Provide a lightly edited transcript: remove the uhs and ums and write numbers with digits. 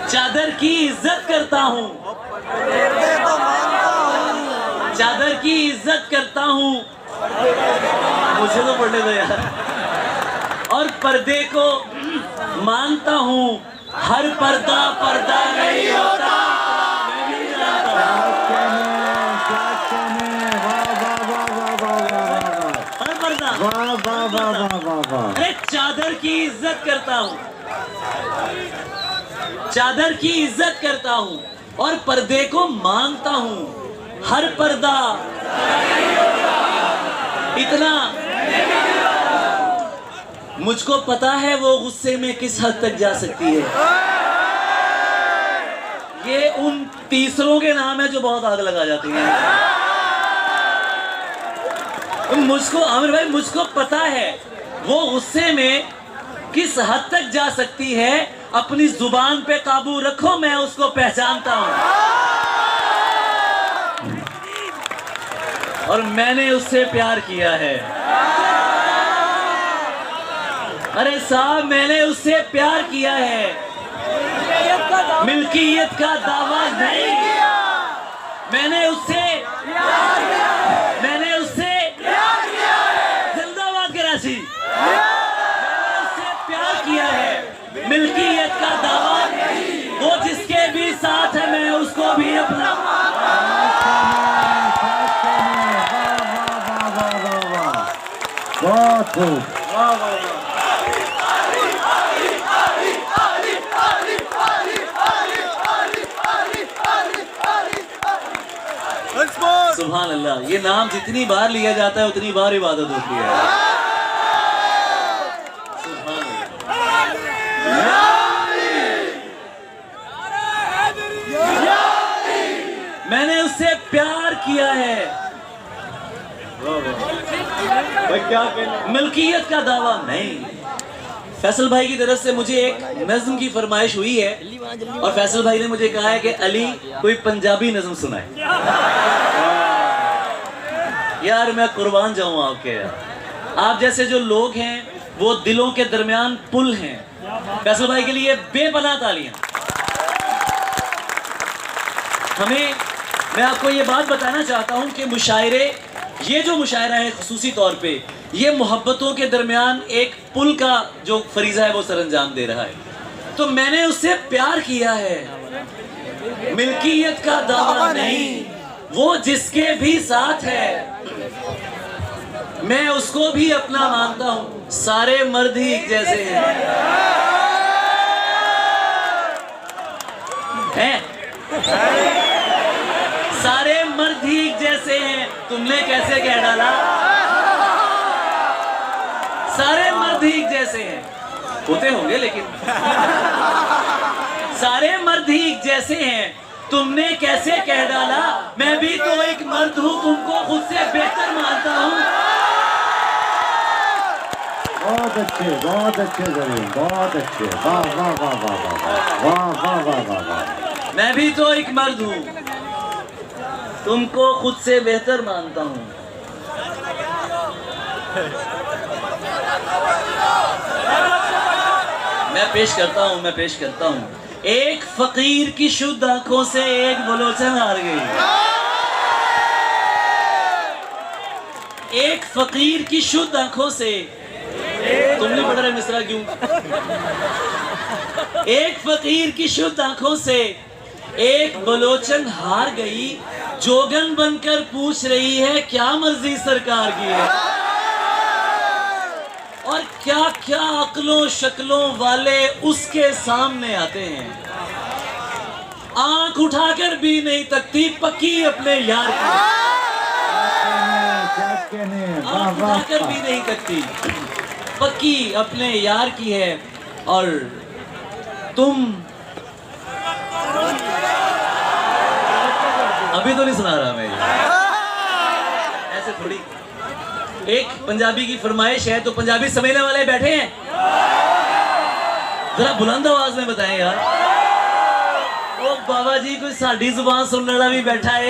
चादर की इज्जत करता हूँ, चादर की इज्जत करता हूँ, मुझे तो पढ़ने दो यार। और पर्दे को मानता हूँ, हर पर्दा पर्दा नहीं होता। हर पर्दा, अरे चादर की इज्जत करता हूँ, चादर की इज्जत करता हूँ और पर्दे को मानता हूँ, हर पर्दा इतना। मुझको पता है वो गुस्से में किस हद तक जा सकती है। ये उन तीसरों के नाम है जो बहुत आग लगा जाती हैं। मुझको आमिर भाई, मुझको पता है वो गुस्से में किस हद तक जा सकती है। अपनी जुबान पे काबू रखो, मैं उसको पहचानता हूं और मैंने उससे प्यार किया है। अरे साहब, मैंने उससे प्यार किया है, मिल्कियत का दावा नहीं किया। मैंने उससे जिंदाबाद कराची, मैंने उससे प्यार किया है, मिल्कियत का दावा नहीं। वो जिसके भी साथ है मैं उसको भी अपना। बहुत सुभान अल्लाह। ये नाम जितनी बार लिया जाता है उतनी बार इबादत होती है। मैंने उससे प्यार किया है, मिल्कियत का दावा नहीं। फैसल भाई की तरफ से मुझे एक नज्म की फरमाइश हुई है और फैसल भाई ने मुझे कहा है कि अली कोई पंजाबी नज्म सुनाए। यार मैं कुर्बान जाऊं आपके, आप जैसे जो लोग हैं वो दिलों के दरमियान पुल हैं। फैसल भाई के लिए बेपनाह तालियां। मैं आपको ये बात बताना चाहता हूं कि मुशायरे, ये जो मुशायरा है खुसूसी तौर पे, ये मोहब्बतों के दरमियान एक पुल का जो फरीजा है वो सरअंजाम दे रहा है। तो मैंने उससे प्यार किया है, मिल्कियत का दावा नहीं। वो जिसके भी साथ है मैं उसको भी अपना मानता हूं। सारे मर्द ही एक जैसे हैं, सारे मर्द ही एक जैसे हैं। तुमने कैसे कह डाला? सारे मर्द ही एक जैसे हैं, होते होंगे लेकिन सारे मर्द ही एक जैसे हैं। तुमने कैसे कह डाला? मैं भी तो एक मर्द हूं, तुमको खुद से बेहतर मानता हूं। बहुत अच्छे जमीन, बहुत अच्छे। वाह वाह वाह वाह वाह वाह वाह वाह वाह वाह। मैं भी तो एक मर्द हूं, तुमको खुद से बेहतर मानता हूं। मैं पेश करता हूं। एक फकीर की शुद्ध आंखों से एक बलोचन हार गई। एक फकीर की शुद्ध आंखों से, तुम नहीं पढ़ रहे मिसरा क्यों? एक फकीर की शुद्ध आंखों से एक बलोचन हार गई। जोगन बनकर पूछ रही है क्या मर्जी सरकार की है। और क्या क्या अक्लों शक्लों वाले उसके सामने आते हैं। आंख उठाकर भी नहीं तकती, पक्की अपने यार की। आंख उठाकर भी नहीं तकती, पक्की अपने यार की है। और तुम अभी तो नहीं सुना रहा मैं, ऐसे थोड़ी। एक पंजाबी की फरमाइश है, तो पंजाबी समझने वाले बैठे हैं, जरा बुलंद आवाज में बताएं यार। ओ बाबा जी, कोई साड़ी जुबान सुनने वाला भी बैठा है।